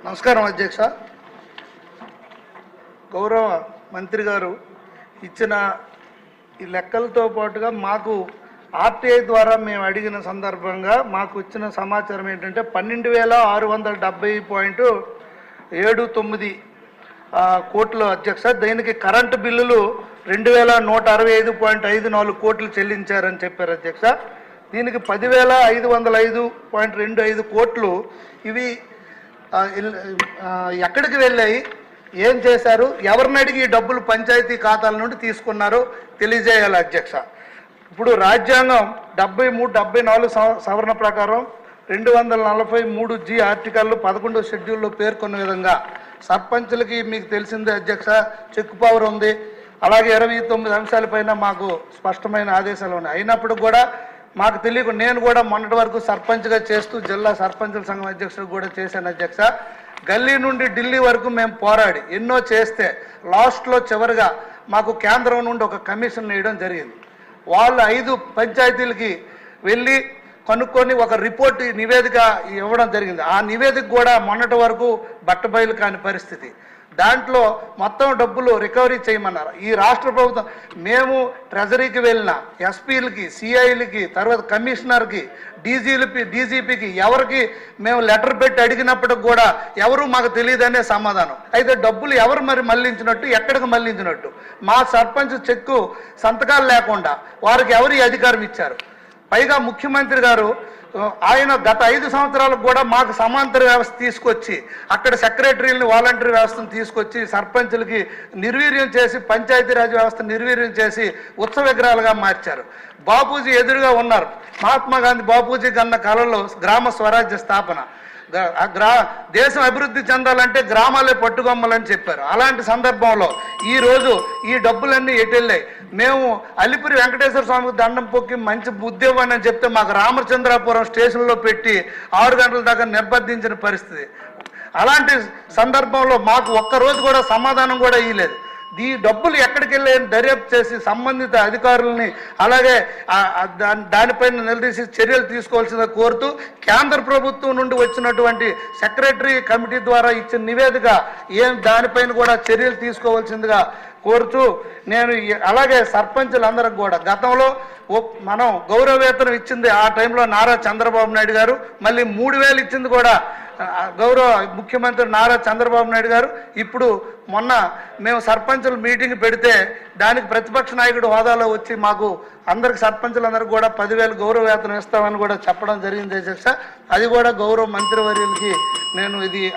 నమస్కారం అధ్యక్ష. గౌరవ మంత్రి గారు ఇచ్చిన ఈ లెక్కలతో పాటుగా మాకు ఆర్టీఐ ద్వారా మేము అడిగిన సందర్భంగా మాకు ఇచ్చిన సమాచారం ఏంటంటే 12,670.79 కోట్లు అధ్యక్ష. దీనికి కరెంటు బిల్లులు 2,165.54 కోట్లు చెల్లించారని చెప్పారు అధ్యక్ష. దీనికి 10,505.25 కోట్లు ఇవి ఎక్కడికి వెళ్ళాయి, ఏం చేశారు, ఎవరిని అడిగి ఈ డబ్బులు పంచాయతీ ఖాతాల నుండి తీసుకున్నారో తెలియజేయాలి అధ్యక్ష. ఇప్పుడు రాజ్యాంగం 73-74 సవరణ ప్రకారం 243G ఆర్టికల్ 11వ షెడ్యూల్లో పేర్కొన్న విధంగా సర్పంచులకి మీకు తెలిసిందే అధ్యక్ష చెక్ పవర్ ఉంది. అలాగే 29 అంశాలపైన మాకు స్పష్టమైన ఆదేశాలు ఉన్నాయి. అయినప్పుడు కూడా మాకు తెలియకుండా నేను కూడా మొన్నటి వరకు సర్పంచ్గా చేస్తూ జిల్లా సర్పంచుల సంఘం అధ్యక్షుడు కూడా చేశాను అధ్యక్ష. గల్లీ నుండి ఢిల్లీ వరకు మేము పోరాడి ఎన్నో చేస్తే లాస్ట్లో చివరిగా మాకు కేంద్రం నుండి ఒక కమిషన్ వేయడం జరిగింది. వాళ్ళు 5 పంచాయతీలకి వెళ్ళి కనుక్కొని ఒక రిపోర్ట్ నివేదిక ఇవ్వడం జరిగింది. ఆ నివేదిక కూడా మొన్నటి వరకు బట్టబయలు కాని పరిస్థితి. దాంట్లో మొత్తం డబ్బులు రికవరీ చేయమన్నారు. ఈ రాష్ట్ర ప్రభుత్వం మేము ట్రెజరీకి వెళ్ళిన ఎస్పీలకి, సిఐలకి, తర్వాత కమిషనర్కి, డీజీపీకి ఎవరికి మేము లెటర్ పెట్టి అడిగినప్పటికి కూడా ఎవరు మాకు తెలియదనే సమాధానం. అయితే డబ్బులు ఎవరు మరి మళ్లించినట్టు, ఎక్కడికి మళ్లించినట్టు, మా సర్పంచ్ చెక్కు సంతకాలు లేకుండా వారికి ఎవరు ఈ అధికారం ఇచ్చారు? పైగా ముఖ్యమంత్రి గారు ఆయన గత 5 సంవత్సరాలకు కూడా మాకు సమాంతర వ్యవస్థ తీసుకొచ్చి అక్కడ సెక్రటరీలని, వాలంటరీ వ్యవస్థను తీసుకొచ్చి సర్పంచులకి నిర్వీర్యం చేసి పంచాయతీరాజ్ వ్యవస్థ నిర్వీర్యం చేసి ఉత్సవ విగ్రహాలుగా మార్చారు. బాపూజీ ఎదురుగా ఉన్నారు. మహాత్మా గాంధీ బాపూజీ కన్న కళలో గ్రామ స్వరాజ్య స్థాపన, దేశం అభివృద్ధి చెందాలంటే గ్రామాలే పట్టుకొమ్మాలని చెప్పారు. అలాంటి సందర్భంలో ఈరోజు ఈ డబ్బులన్నీ ఎటెళ్ళాయి. మేము అలిపిరి వెంకటేశ్వర స్వామికి దండం పొక్కి మంచి బుద్ధి ఇవ్వని చెప్తే మాకు రామచంద్రాపురం స్టేషన్లో పెట్టి 6 గంటల దాకా నిర్బంధించిన పరిస్థితి. అలాంటి సందర్భంలో మాకు ఒక్కరోజు కూడా సమాధానం కూడా ఇవ్వలేదు. ఈ డబ్బులు ఎక్కడికి వెళ్ళాయని దర్యాప్తు చేసి సంబంధిత అధికారులని అలాగే దానిపైన నిలదీసి చర్యలు తీసుకోవాల్సిందిగా కోరుతూ కేంద్ర ప్రభుత్వం నుండి వచ్చినటువంటి సెక్రటరీ కమిటీ ద్వారా ఇచ్చిన నివేదిక దానిపైన కూడా చర్యలు తీసుకోవాల్సిందిగా కోరుతూ నేను అలాగే సర్పంచులందరికి కూడా గతంలో మనం గౌరవ వేతనం ఇచ్చింది ఆ టైంలో నారా చంద్రబాబు నాయుడు గారు, మళ్ళీ 3,000 ఇచ్చింది కూడా గౌరవ ముఖ్యమంత్రి నారా చంద్రబాబు నాయుడు గారు. ఇప్పుడు మొన్న మేము సర్పంచుల మీటింగ్ పెడితే దానికి ప్రతిపక్ష నాయకుడు హోదాలో వచ్చి మాకు అందరికి సర్పంచులందరికీ కూడా 10,000 గౌరవ వేతనం ఇస్తామని కూడా చెప్పడం జరిగింది అధ్యక్ష. అది కూడా గౌరవ మంత్రివర్యులకి నేను ఇది